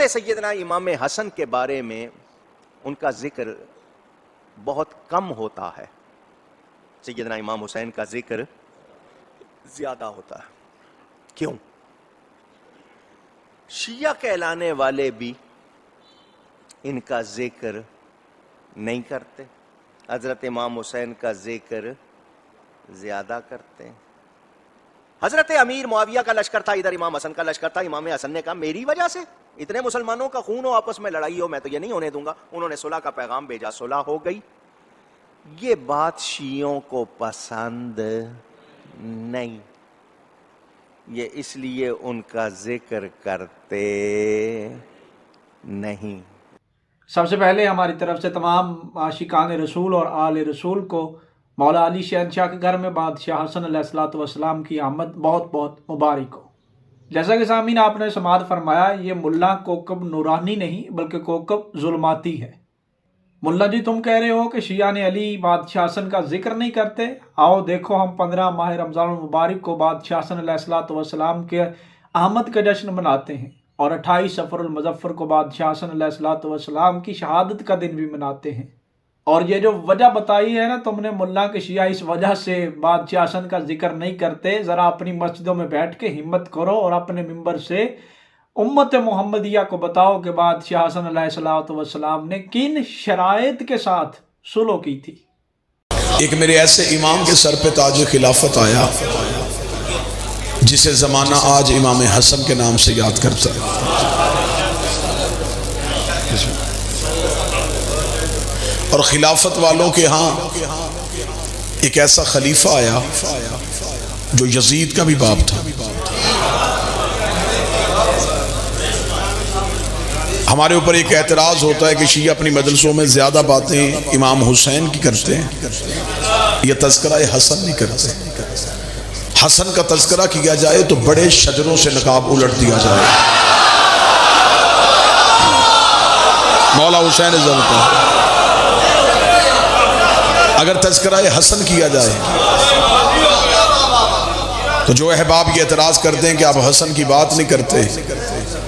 सैयदना इमाम हसन के बारे में उनका जिक्र बहुत कम होता है, सैयदना इमाम हुसैन का जिक्र ज्यादा होता है। क्यों? शिया कहलाने वाले भी इनका जिक्र नहीं करते, हजरत इमाम हुसैन का जिक्र ज्यादा करते हैं। हजरत अमीर मुआविया का लश्कर था, इधर इमाम हसन का लश्कर था। इमाम हसन ने कहा मेरी वजह से इतने मुसलमानों का खून हो, आपस में लड़ाई हो, मैं तो ये नहीं होने दूंगा। उन्होंने सुलह का पैगाम भेजा, सुलह हो गई। ये बात शियों को पसंद नहीं, ये इसलिए उनका जिक्र करते नहीं। सबसे पहले हमारी तरफ से तमाम आशिकान रसूल और आले रसूल को मौला अली शहनशाह के घर में बादशाह हसन अलैहिस्सलाम की आमद बहुत बहुत मुबारक हो। जैसा कि सामीन आपने समाअत फरमाया, ये मुल्ला कोकब नूरानी नहीं बल्कि कोकब जुल्माती है। मुल्ला जी तुम कह रहे हो कि शिया ने अली बादशाह हसन का जिक्र नहीं करते। आओ देखो, हम 15 माह रमज़ान मुबारक को बादशाह हसन अलैहिस्सलाम के आमद का जश्न मनाते हैं और 28 सफ़रुल मुज़फ़्फ़र को बादशाह हसन अलैहिस्सलाम की शहादत का दिन भी मनाते हैं। और ये जो वजह बताई है ना तुमने मुल्ला के शिया इस वजह से बादशाह हसन का जिक्र नहीं करते, ज़रा अपनी मस्जिदों में बैठ के हिम्मत करो और अपने मिंबर से उम्मत मोहम्मदिया को बताओ कि बादशाह हसन अलैहिस्सलाम ने किन शराइत के साथ सुलह की थी। एक मेरे ऐसे इमाम के सर पे ताज खिलाफत आया जिसे ज़माना आज इमाम हसन के नाम से याद करता है, और खिलाफत वालों के यहाँ एक ऐसा खलीफा आया जो यजीद का भी बाप था। हमारे ऊपर एक एतराज़ होता है कि शिया अपनी मजलिसों में ज़्यादा बातें इमाम हुसैन की करते हैं, यह तज़किरा हसन नहीं करते। हसन का तज़किरा किया जाए तो बड़े शजरों से नकाब उलट दिया जाए। मौला हुसैन इज़्ज़त, अगर तज़किरा हसन किया जाए तो जो अहबाब ये एतराज़ करते हैं कि आप हसन की बात नहीं करते,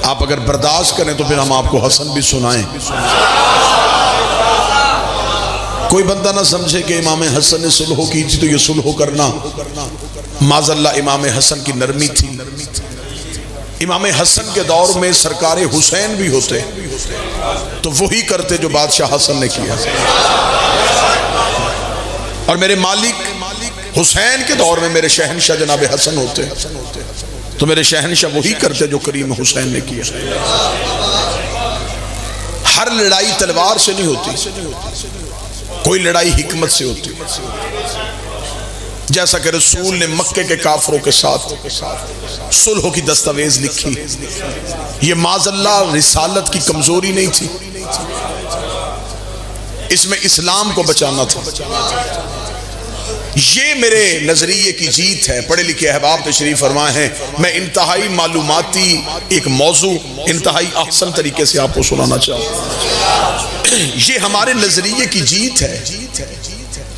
आप अगर बर्दाश्त करें तो फिर हम आपको हसन भी सुनाएं। कोई बंदा ना समझे कि इमाम हसन ने सुलह की थी तो ये सुलह करना माज़ल्ला इमाम हसन की नरमी थी। इमाम हसन के दौर में सरकार हुसैन भी होते तो वही करते जो बादशाह हसन ने किया, और मेरे मालिक हुसैन के दौर में मेरे शहनशाह जनाब हसन होते तो मेरे शहनशाह वही करते जो करीम हुसैन ने किया। हर लड़ाई तलवार से नहीं होती, कोई लड़ाई हिकमत से होती। जैसा कि रसूल ने मक्के के काफरों के साथ सुलह की दस्तावेज लिखी, ये माज़ल्ला रिसालत की कमजोरी नहीं थी, इसमें इस्लाम को बचाना था। ये मेरे नजरिए की जीत है। पढ़े लिखे अहबाब तशरीफ फरमा है, मैं इंतहाई मालूमाती एक मौजू इंतहाई अहसन तरीके से आपको सुनाना चाहूँ। ये हमारे नजरिए की जीत है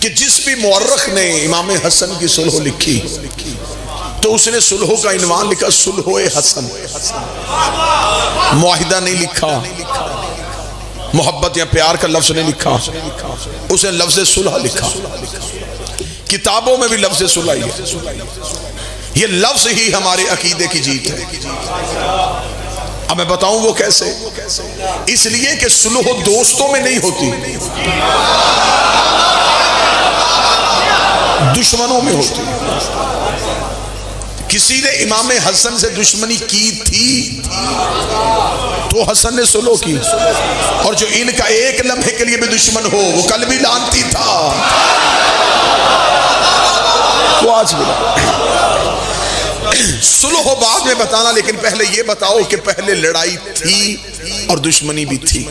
कि जिस भी मुअर्रिख ने इमाम हसन की सुलह लिखी तो उसने सुलह का इन्वान लिखा सुलह हसन, मुआहिदा नहीं लिखा, मोहब्बत या प्यार का लफ्ज नहीं लिखा, उसने लफ्ज सुलह लिखा। किताबों में भी लफ्ज सुलह है, ये लफ्ज ही हमारे अकीदे की जीत है। अब मैं बताऊं वो कैसे, इसलिए कि सुलह दोस्तों में नहीं होती, दुश्मनों में होती। किसी ने इमाम हसन से दुश्मनी की थी तो हसन ने सुलह की, और जो इनका एक लम्हे के लिए भी दुश्मन हो वो कल भी लानती था, वो आज भी। सुलह बाद में बताना, लेकिन पहले ये बताओ कि पहले लड़ाई थी और दुश्मनी भी थी।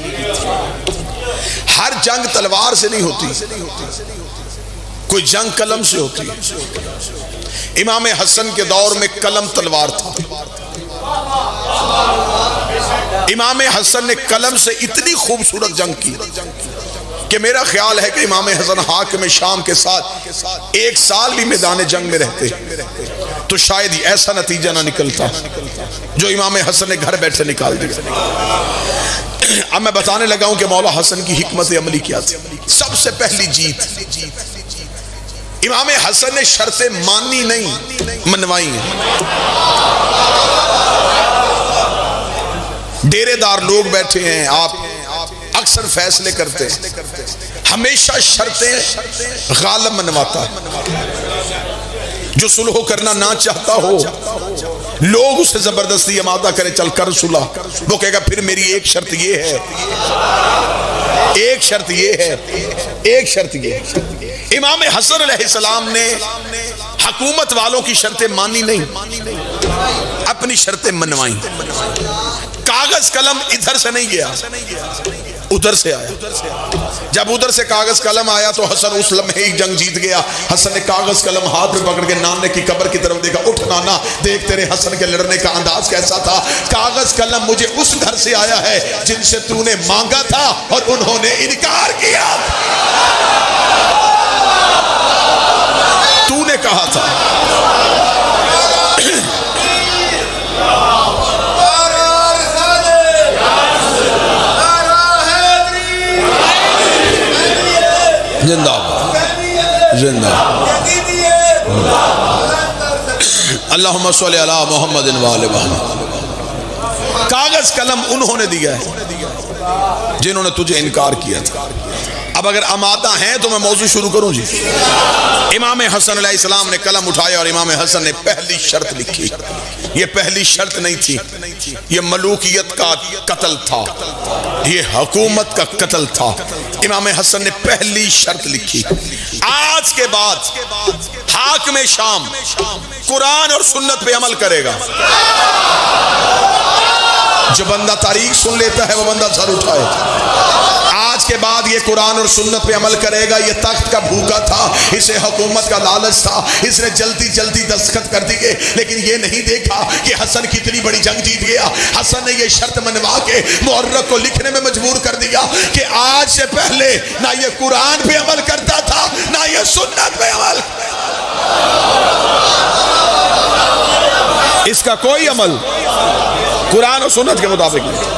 हर जंग तलवार से नहीं होती, कोई जंग कलम से होती है। इमाम हसन के दौर में कलम तलवार था। इमाम हसन ने कलम से इतनी खूबसूरत जंग की कि मेरा ख्याल है कि इमाम हसन हाकिम शाम के साथ एक साल भी मैदान जंग में रहते तो शायद ऐसा नतीजा ना निकलता जो इमाम हसन ने घर बैठे निकाल दिया। अब मैं बताने लगा हूं कि मौला हसन की हिकमत अमली क्या थी। सबसे पहली जीत, इमाम हसन ने शर्तें मानी नहीं, मनवाई हैं। डेरेदार लोग बैठे हैं, आप अक्सर फैसले करते हैं, हमेशा शर्तें गालिब मनवाता है। जो सुलह करना ना चाहता हो, लोग उसे जबरदस्ती आमादा करे, चल कर सुलह, वो कहेगा फिर मेरी एक शर्त ये है, एक शर्त ये है, एक शर्त ये है। इमाम हसन अलैहिस्सलाम ने हुकूमत वालों की शर्तें मानी नहीं, अपनी शर्तें मनवाई। कागज कलम इधर से नहीं गया, उधर से आया। जब उधर से कागज कलम आया तो हसन उस लम्हे ही जंग जीत गया। हसन ने कागज कलम हाथ में पकड़ के नाने की कब्र की तरफ देखा, उठ नाना देख तेरे हसन के लड़ने का अंदाज कैसा था। कागज कलम मुझे उस घर से आया है जिनसे तूने मांगा था और उन्होंने इनकार किया। तूने कहा था जिंदाबाद जिंदाबाद, अल्लाहुम्मा सल्ली अला मुहम्मद व आले मुहम्मद। कागज कलम उन्होंने दिया है जिन्होंने तुझे इनकार किया था। अब अगर आमादा हैं तो मैं मौजू शुरू करूं जी। इमाम हसन अलैहिस्सलाम ने कलम उठाया और इमाम हसन ने पहली शर्त लिखी। ये पहली शर्त नहीं थी, ये मलूकियत का कत्ल था, ये हुकूमत का कत्ल था। इमाम हसन ने पहली शर्त लिखी, आज के बाद हाकिम शाम कुरान और सुन्नत पे अमल करेगा। जो बंदा तारीख सुन लेता है वो बंदा सर उठाए। आज के बाद ये कुरान और सुन्नत पे अमल करेगा। ये तख्त का भूखा था, इसे हुकूमत का लालच था, इसने जल्दी जल्दी दस्तखत कर दिए, लेकिन ये नहीं देखा कि हसन कितनी बड़ी जंग जीत गया। हसन ने ये शर्त मनवा के मुअर्रख को लिखने में मजबूर कर दिया कि आज से पहले ना ये कुरान पे अमल करता था ना ये सुन्नत पे अमल। इसका कोई अमल कुरान और सुन्नत के मुताबिक नहीं।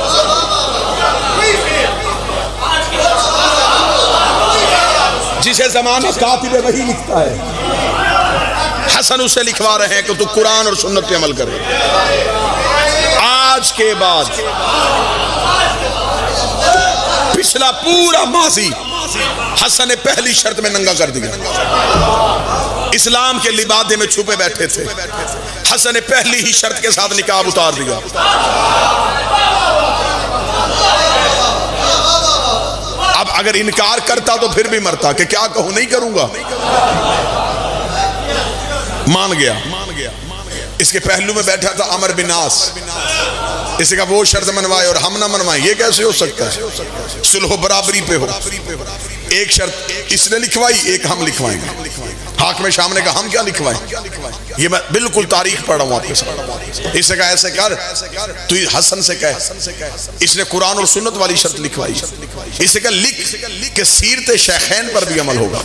जिसे ज़माना कातिब वही लिखता है, हसन उसे लिखवा रहे हैं कि तू कुरान और सुन्नत पे अमल करे। आज के बाद पिछला पूरा माजी हसन ने पहली शर्त में नंगा कर दिया। इस्लाम के लिबादे में छुपे बैठे थे, हसन ने पहली ही शर्त के साथ निकाब उतार दिया। अब अगर इनकार करता तो फिर भी मरता कि क्या कहूं, नहीं करूंगा। मान गया। इसके पहलू में बैठा था अमर बिन आस, इसे का वो शर्त मनवाए और हम ना मनवाए, ये कैसे हो सकता है? सुलह बराबरी पे हो। एक शर्त इसने लिखवाई, एक हम लिखवाएंगे। हाकिम शाम ने कहा हम क्या लिखवाएं? ये मैं बिल्कुल तारीख पढ़ रहा हूं आपके साथ। इससे कहा ऐसे कर, तू हसन से कह, इसने कुरान और सुन्नत वाली शर्त लिखवाई। इससे कहा लिख के सीरत शेखैन पर भी अमल होगा।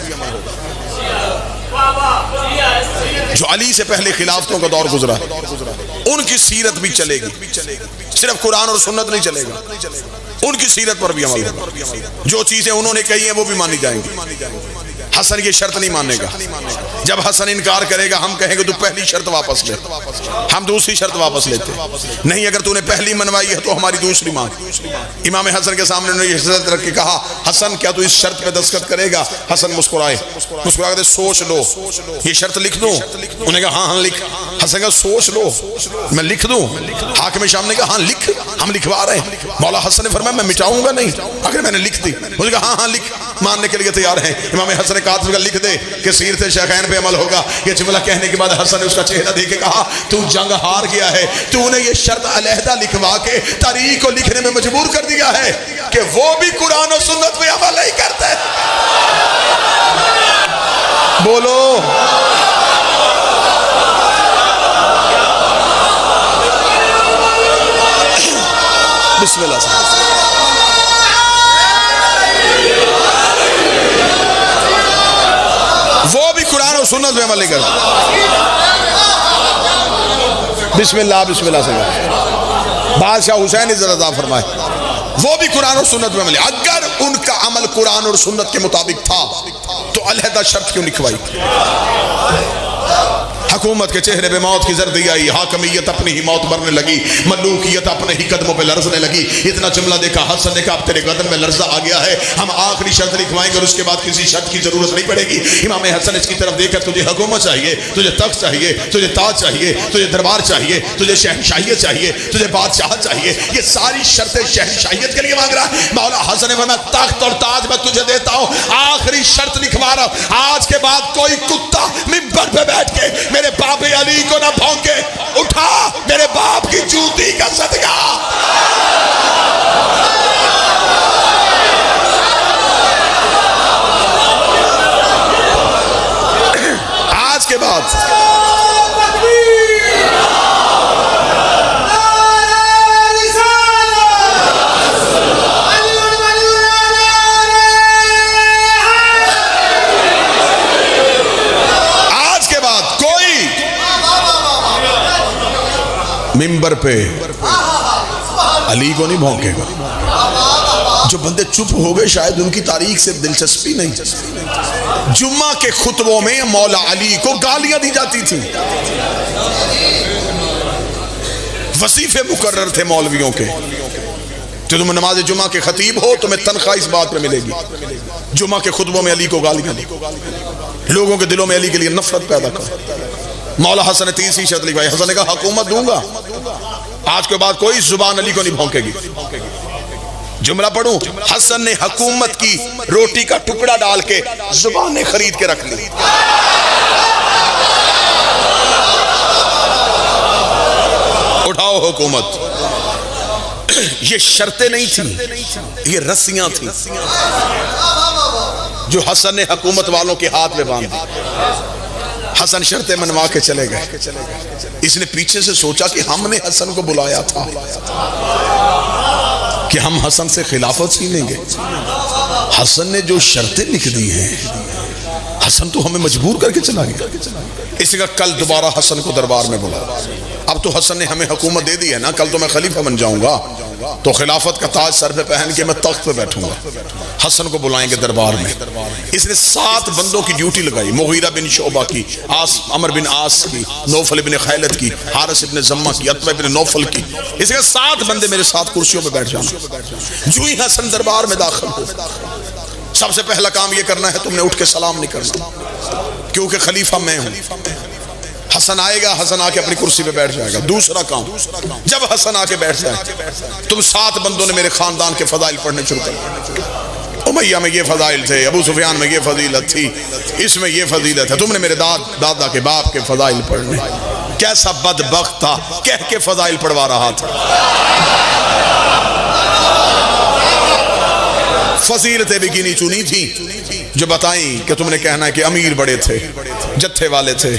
जो अली से पहले खिलाफतों का दौर गुजरा है उनकी सीरत भी चलेगी, सिर्फ कुरान और सुन्नत नहीं चलेगा, उनकी सीरत पर भी अमल होगा। जो चीजें उन्होंने कही हैं वो भी मानी जाएंगी। हसन ये शर्त नहीं मानेगा। जब हसन इनकार करेगा हम कहेंगे तू पहली शर्त वापस ले, हम दूसरी शर्त वापस लेते नहीं। अगर तूने पहली मनवाई है तो हमारी दूसरी मांग। इमाम हसन के सामने उन्होंने ये शर्त रख के कहा हसन क्या तू इस शर्त पे दस्तखत करेगा? हसन मुस्कुराए, मुस्कुरा के सोच लो, ये शर्त लिख दूं? उन्होंने कहा हाँ हाँ लिख। हसन का सोच लो, मैं लिख दूं? हाकिम शाम ने कहा हाँ लिख, हम लिखवा रहे हैं। मौला हसन ने फरमाया मैं मिटाऊंगा नहीं अगर मैंने लिख दी। मुझे कहा हाँ हाँ लिख, मानने के लिए तैयार है। इमाम हसन ने कहा लिख दे कि सीरत शेखैन पे अमल होगा। ये जुमला कहने के बाद हसन ने उसका चेहरा देख के कहा तू जंग हार गया है, तूने ये शर्त अलहदा लिखवा के तारीख को लिखने में मजबूर कर दिया है कि वो भी कुरान और सुन्नत पे अमल नहीं करते। बोलो बिस्मिल्लाह। वो भी कुरान और सुन्नत पे अमल नहीं करता। बिस्मिल्लाह बिस्मिल्लाह से बादशाह हुसैन इज्जत अता फरमाए। वो भी कुरान और सुन्नत में मिले। अगर उनका अमल कुरान और सुन्नत के मुताबिक था तो अलहदा शर्त क्यों लिखवाई? हुकूमत के चेहरे पे मौत की जर्दी आई, हाकमियत अपनी ही मौत मरने लगी, मलूकियत अपने ही कदमों पे लर्जने लगी। इतना जुमला देखा, हसन ने कहा अब तेरे कदम में लर्जा आ गया है, हम आखिरी शर्त लिखवाएंगे और उसके बाद किसी शर्त की जरूरत नहीं पड़ेगी। इमाम हसन इसकी तरफ देखकर, तुझे हुकूमत चाहिए, तुझे तख्त चाहिए, तुझे ताज चाहिए, तुझे दरबार चाहिए, तुझे शहनशाहियत चाहिए, तुझे बादशाह चाहिए, ये सारी शर्तें शहनशाहियत के लिए मांग रहा है। मौला हसन ने फरमाया तख्त और ताज मैं तुझे देता हूं, आखिरी शर्त लिखवा रहा हूं, आज के बाद कोई कुत्ता मिंबर पे बैठ के मेरे बाबे अली को ना भौंके, उठा मेरे बाप की जूती का सदका। आज के बाद मिंबर पे अली को नहीं भौंकेगा। जो बंदे चुप हो गए शायद उनकी तारीख से दिलचस्पी नहीं। जुम्मा के खुतबों में मौला अली को गालियां दी जाती थी। वसीफे मुकर्रर थे मौलवियों के, तो तुम नमाज जुम्मा के खतीब हो तुम्हें तनख्वाह इस बात पे मिलेगी, जुम्मा के खुतबों में अली को गालियां दी, लोगों के दिलों में अली के लिए नफरत पैदा कर। मौला हसन ने तीसरी शर्त लिखवाई। हसन ने कहा हुकूमत दूंगा, आज के बाद कोई जुबान अली को नहीं भौंकेगी। जुमला पढ़ूं, हसन ने हुकूमत की रोटी का टुकड़ा डाल के जुबानें खरीद के रख ली। उठाओ हुकूमत। ये शर्तें नहीं थी, ये रस्सियां थी जो हसन ने हुकूमत वालों के हाथ में बांध दी। हसन शर्तें मनवा के चले गए। इसने पीछे से सोचा कि हमने हसन को बुलाया था कि हम हसन से खिलाफत छीनेंगे। हसन ने जो शर्तें लिख दी हैं, हसन तो हमें मजबूर करके चला गया। इसी का कल दोबारा हसन को दरबार में बुला। अब तो हसन ने हमें हुकूमत दे दी है ना, कल तो मैं खलीफा बन जाऊंगा, तो खिलाफत का ताज सर पे पहन के मैं तख्त पे बैठूंगा। हसन को बुलाएंगे दरबार में। इसने 7 बंदों की ड्यूटी लगाई, मुगीरा बिन शोबा की, अमर बिन आस की, नौफल बिन खैलत की, हारिस इब्न जम्मा की, अतबा बिन नौफल की। इसके 7 बंदे मेरे साथ कुर्सियों पे बैठ जाना। जो ही हसन दरबार में दाखिल हो, सबसे पहला काम यह करना है तुमने उठ के सलाम नहीं करना, क्योंकि खलीफा मैं हूं। हसन आएगा, हसन आके अपनी कुर्सी पे बैठ जाएगा। दूसरा काम, जब हसन आके बैठ जाए तुम 7 बंदों ने मेरे खानदान के फजाइल पढ़ने शुरू कर। उमैया में ये फजाइल थे, अबू सुफियान में ये फजीलत थी, इसमें ये फजीलत है, तुमने मेरे दादा के बाप के फजाइल पढ़ने। कैसा बदबख्त था, कह के फजाइल पढ़वा रहा था। फजीलतें भी गिनी चुनी थी जो बताई कि तुमने कहना है कि अमीर बड़े थे, जत्थे वाले थे,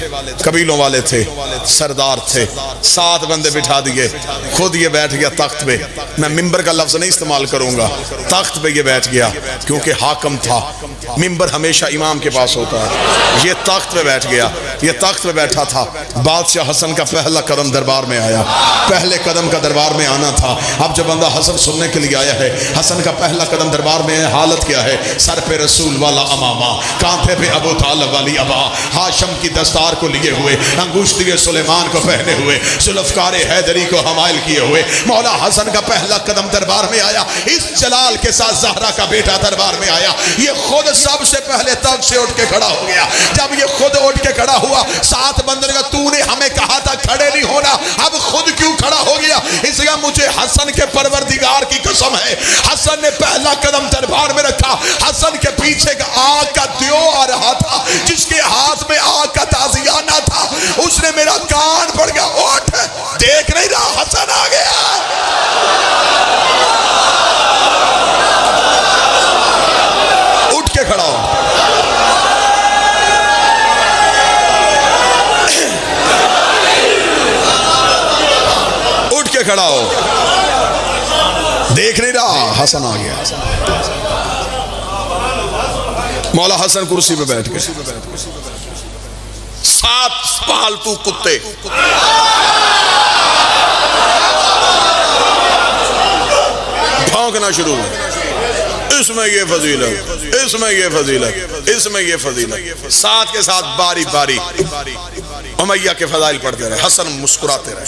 कबीलों वाले थे, सरदार थे। 7 बंदे बिठा दिए, खुद ये बैठ गया तख्त पे। मैं मिंबर का लफ्ज नहीं इस्तेमाल करूंगा, तख्त पे ये बैठ गया क्योंकि हाकम था। मिंबर हमेशा इमाम के पास होता है, ये तख्त पे बैठ गया। ये तख्त पे बैठा था। बादशाह हसन का पहला कदम दरबार में आया, पहले कदम का दरबार में आना था। अब जब बंदा हसन सुनने के लिए आया है, हसन का पहला कदम दरबार में है। हालत क्या है? सर पे रसूल वाला अमामा, कांधे पे अबू तालिब वाली अबा, हाशम की दस्तार को लिए हुए, अंगूठी सुलेमान को पहने हुए, जुल्फकारे हैदरी को हमायल किए हुए मौला हसन का पहला कदम दरबार में आया। इस जलाल के साथ ज़हरा का बेटा दरबार में आया। ये खुद सबसे पहले तख्त से उठ के खड़ा हो गया। जब ये खुद उठ के खड़ा हुआ, 7 बंदे का तूने हमें कहा था खड़े नहीं होना, अब खुद क्यों खड़ा हो गया? इसलिए मुझे हसन के परवरदिगार की कसम है, हसन ने पहला कदम दरबार में रखा। हसन के पीछे का आग का दियो आ रहा था, जिसके हाथ में आग का ताजियाना था, उसने मेरा कान पड़ गया, उठ, देख नहीं रहा हसन आ गया। उठ के खड़ा हो। उठ के खड़ा हो, देख नहीं रहा हसन आ गया। मौला हसन कुर्सी पे बैठ गए। 7 पालतू कुत्ते भौंक चमकना शुरू हुआ। इसमें ये फजीलत, इसमें ये फजीलत, इसमें ये फजीलत। साथ के साथ बारी बारी उमैया के फजाइल पढ़ते रहे। हसन मुस्कुराते रहे।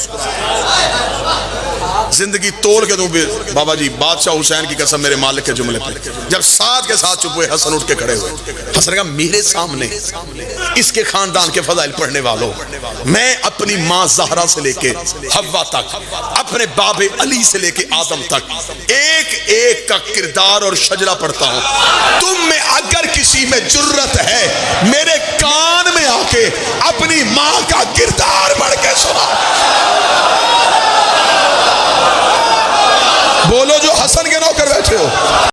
जिंदगी तोड़ के दूं बाबा जी, बादशाह हुसैन की कसम मेरे मालिक के जुमले पे। जब साथ के साथ चुप हुए, हसन उठ के खड़े हुए। हसन कहा मेरे सामने इसके खानदान के फजाइल पढ़ने वालों, मैं अपनी माँ ज़हरा से लेके हव्वा तक, अपने बाबे अली से लेके आदम तक एक एक का किरदार और शजरा पढ़ता हूं। तुम में अगर किसी में जुर्रत है मेरे कान में आके अपनी माँ का किरदार पढ़ के सुना।